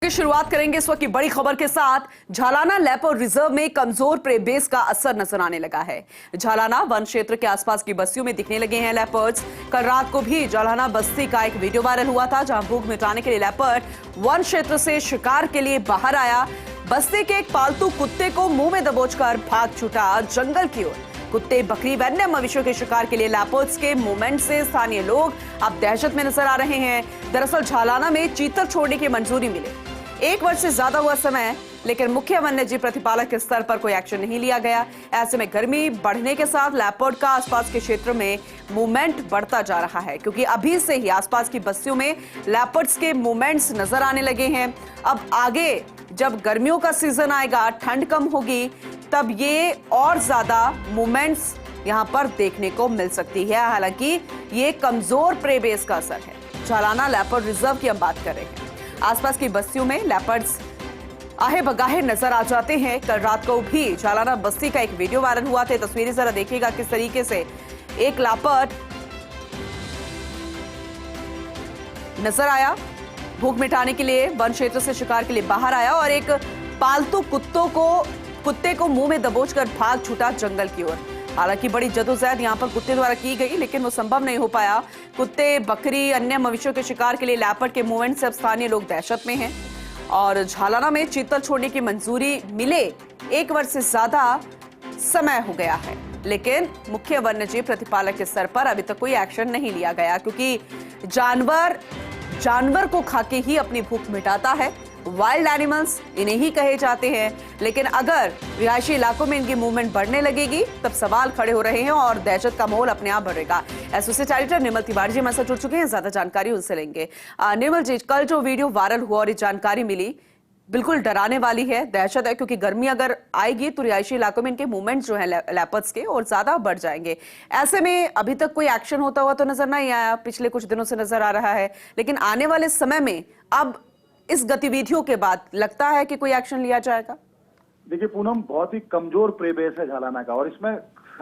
की शुरुआत करेंगे इस वक्त की बड़ी खबर के साथ। झालाना लेपर्ड रिजर्व में कमजोर प्रे बेस का असर नजर आने लगा है। झालाना वन क्षेत्र के आसपास की बस्तियों में दिखने लगे हैं लेपर्ड्स। कल रात को भी झालाना बस्ती का एक वीडियो वायरल हुआ था, जहां भूख मिटाने के लिए लेपर्ड वन क्षेत्र से शिकार के लिए बाहर आया। बस्ती के एक पालतू कुत्ते को मुंह में दबोचकर भाग छूटा जंगल की ओर। कुत्ते, बकरी व अन्य मवेशियों के शिकार के लिए लेपर्ड्स के मूवमेंट से स्थानीय लोग अब दहशत में नजर आ रहे हैं। दरअसल झालाना में चीतल छोड़ने की मंजूरी मिली 1 वर्ष से ज्यादा हुआ समय, लेकिन मुख्य वन्यजीव प्रतिपालक के स्तर पर कोई एक्शन नहीं लिया गया। ऐसे में गर्मी बढ़ने के साथ लेपर्ड का आसपास के क्षेत्र में मूवमेंट बढ़ता जा रहा है, क्योंकि अभी से ही आसपास की बस्तियों में लेपर्ड्स के मूवमेंट्स नजर आने लगे हैं। अब आगे जब गर्मियों का सीजन आएगा, ठंड कम होगी, तब ये और ज्यादा मूवमेंट्स यहां पर देखने को मिल सकती है। हालांकि ये कमजोर प्रे बेस का असर है। झालाना लेपर्ड रिजर्व की हम बात कर रहे हैं। आसपास की बस्तियों में लेपर्ड्स आहे बगाहे नजर आ जाते हैं। कल रात को भी झालाना बस्ती का एक वीडियो वायरल हुआ था। तस्वीरें जरा देखिएगा किस तरीके से एक लेपर्ड नजर आया, भूख मिटाने के लिए वन क्षेत्र से शिकार के लिए बाहर आया और एक पालतू कुत्ते को मुंह में दबोचकर भाग छूटा जंगल की ओर। हालांकि बड़ी जदोजहद यहां पर कुत्ते द्वारा की गई, लेकिन वो संभव नहीं हो पाया। कुत्ते, बकरी, अन्य मवेशियों के शिकार के लिए लेपर्ड के मूवमेंट से अब स्थानीय लोग दहशत में हैं और झालाना में चीतल छोड़ने की मंजूरी मिले 1 वर्ष से ज्यादा समय हो गया है, लेकिन मुख्य वन्यजीव प्रतिपालक के स्तर पर अभी तक कोई एक्शन नहीं लिया गया, क्योंकि जानवर को खाके ही अपनी भूख मिटाता है। वाइल्ड एनिमल्स इन्हें ही कहे जाते हैं, लेकिन अगर रिहायशी इलाकों में इनकी मूवमेंट बढ़ने लगेगी तब सवाल खड़े हो रहे हैं और दहशत का माहौल अपने आप बढ़ेगा। एसोसिएट एडिटर निर्मल तिवारी जी हमारे साथ जुड़ चुके हैं, ज्यादा जानकारी उनसे लेंगे। निर्मल जी, कल जो वीडियो वायरल हुआ और ये जानकारी मिली बिल्कुल डराने वाली है, दहशत है, क्योंकि गर्मी अगर आएगी तो रिहायशी इलाकों में इनके मूवमेंट जो है लेपर्ड्स के और ज्यादा बढ़ जाएंगे। ऐसे में अभी तक कोई एक्शन होता हुआ तो नजर नहीं आया, पिछले कुछ दिनों से नजर आ रहा है, लेकिन आने वाले समय में अब इस गतिविधियों के बाद लगता है कि कोई एक्शन लिया जाएगा? देखिए पूनम, बहुत ही कमजोर प्रे बेस है झालाना का, और इसमें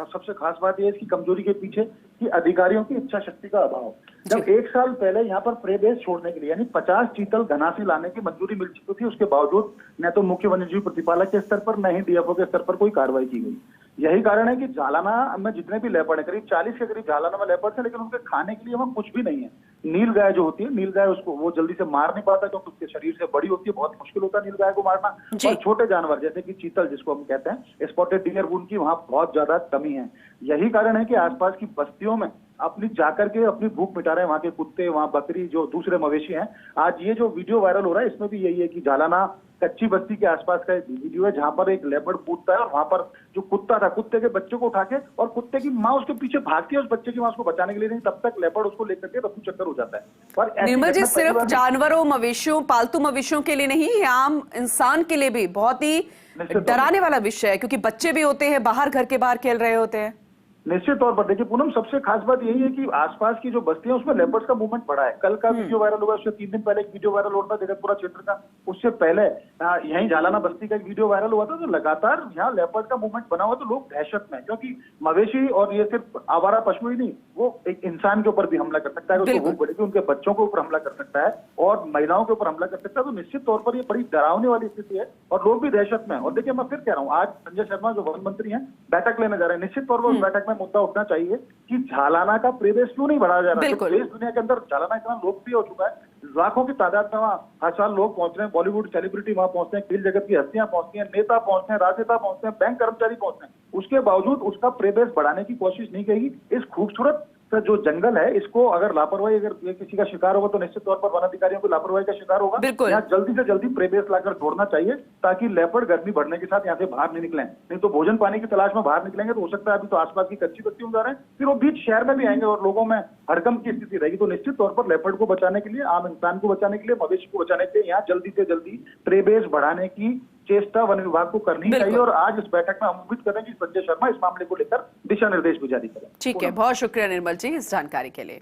सबसे खास बात यह है इसकी कमजोरी के पीछे कि अधिकारियों की इच्छा शक्ति का अभाव। जब 1 साल पहले यहाँ पर प्रे बेस छोड़ने के लिए यानी 50 चीतल घनासी लाने की मंजूरी मिल चुकी थी, उसके बावजूद न तो मुख्य वन्यजीव प्रतिपालक के स्तर पर न ही डीएफओ के स्तर पर कोई कार्रवाई की गई। यही कारण है कि झालाना में जितने भी लेपर्ड है, करीब 40 के करीब झालाना में लेपर्ड है, लेकिन उनके खाने के लिए वहाँ कुछ भी नहीं है। नील गाय जो होती है, नील गाय उसको वो जल्दी से मार नहीं पाता क्योंकि उसके शरीर से बड़ी होती है, बहुत मुश्किल होता है नील गाय को मारना। और छोटे जानवर जैसे कि चीतल, जिसको हम कहते हैं स्पॉटेड डियर, उनकी वहाँ बहुत ज्यादा कमी है। यही कारण है कि आसपास की बस्तियों में अपनी जाकर के अपनी भूख मिटा रहे हैं वहाँ के कुत्ते, वहाँ बकरी, जो दूसरे मवेशी हैं। आज ये जो वीडियो वायरल हो रहा है इसमें भी यही है कि झालाना कच्ची बस्ती के आसपास का एक वीडियो है, जहां पर एक लेपर्ड कूदता है और वहां पर जो कुत्ता था, कुत्ते के बच्चे को उठा के, और कुत्ते की माँ उसके पीछे भागती है उस बच्चे की माँ उसको बचाने के लिए, नहीं तब तक लेपर्ड उसको लेकर के रफू चक्कर हो जाता है। पर निर्मल जी, सिर्फ जानवरों, मवेशियों, पालतू मवेशियों के लिए नहीं, आम इंसान के लिए भी बहुत ही डराने वाला विषय है, क्योंकि बच्चे भी होते हैं बाहर, घर के बाहर खेल रहे होते हैं। निश्चित तौर पर देखिए पूनम, सबसे खास बात यही है कि आसपास की जो बस्तियां उसमें लेपर्ड्स का मूवमेंट बढ़ा है। कल का वीडियो वायरल हुआ, उससे 3 दिन पहले एक वीडियो वायरल हुआ था जगतपुरा क्षेत्र का, उससे पहले यहीं झालाना बस्ती का एक वीडियो वायरल हुआ था। तो लगातार यहाँ लेपर्ड का मूवमेंट बना हुआ, तो लोग दहशत में, क्योंकि मवेशी और ये सिर्फ आवारा पशु ही नहीं, वो एक इंसान के ऊपर भी हमला कर सकता है, उसको भूख बढ़ेगी, उनके बच्चों के ऊपर हमला कर सकता है और महिलाओं के ऊपर हमला कर सकता है। तो निश्चित तौर पर ये बड़ी डरावने वाली स्थिति है और लोग भी दहशत में। और देखिए मैं फिर कह रहा हूँ, आज संजय शर्मा जो वन मंत्री है बैठक लेने जा रहे हैं, निश्चित तौर पर उस बैठक में मुद्दा उठना चाहिए कि झालाना का प्रे बेस क्यों नहीं बढ़ाया जा रहा है। देश दुनिया के अंदर झालाना इतना लोकप्रिय हो चुका है, लाखों की तादाद में वहाँ हर साल लोग पहुंच रहे हैं, बॉलीवुड सेलिब्रिटी वहां पहुंचते हैं, खेल जगत की हस्तियां पहुंचती हैं, नेता पहुंचते हैं, राजनेता पहुंचते हैं, बैंक कर्मचारी पहुंचते हैं। उसके बावजूद उसका प्रे बेस बढ़ाने की कोशिश नहीं करेगी। इस खूबसूरत जो जंगल है, इसको अगर लापरवाही, अगर किसी का शिकार होगा तो निश्चित तौर पर वन अधिकारियों को लापरवाही का शिकार होगा। यहाँ जल्दी से जल्दी प्रे बेस लाकर छोड़ना चाहिए, ताकि लेपर्ड गर्मी बढ़ने के साथ यहाँ से बाहर नहीं निकले। नहीं तो भोजन पानी की तलाश में बाहर निकलेंगे तो हो सकता है, अभी तो आसपास की कच्ची बस्तियों में जा रहे हैं, फिर वो बीच शहर में भी आएंगे और लोगों में हड़कंप की स्थिति रहेगी। तो निश्चित तौर पर लेपर्ड को बचाने के लिए, आम इंसान को बचाने के लिए, मवेशी को बचाने के लिए यहाँ जल्दी से जल्दी प्रे बेस बढ़ाने की चेष्टा वन विभाग को करनी चाहिए। और आज इस बैठक में हम उम्मीद करें कि संजय शर्मा इस मामले को लेकर दिशा निर्देश भी जारी करें। ठीक है, बहुत शुक्रिया निर्मल जी इस जानकारी के लिए।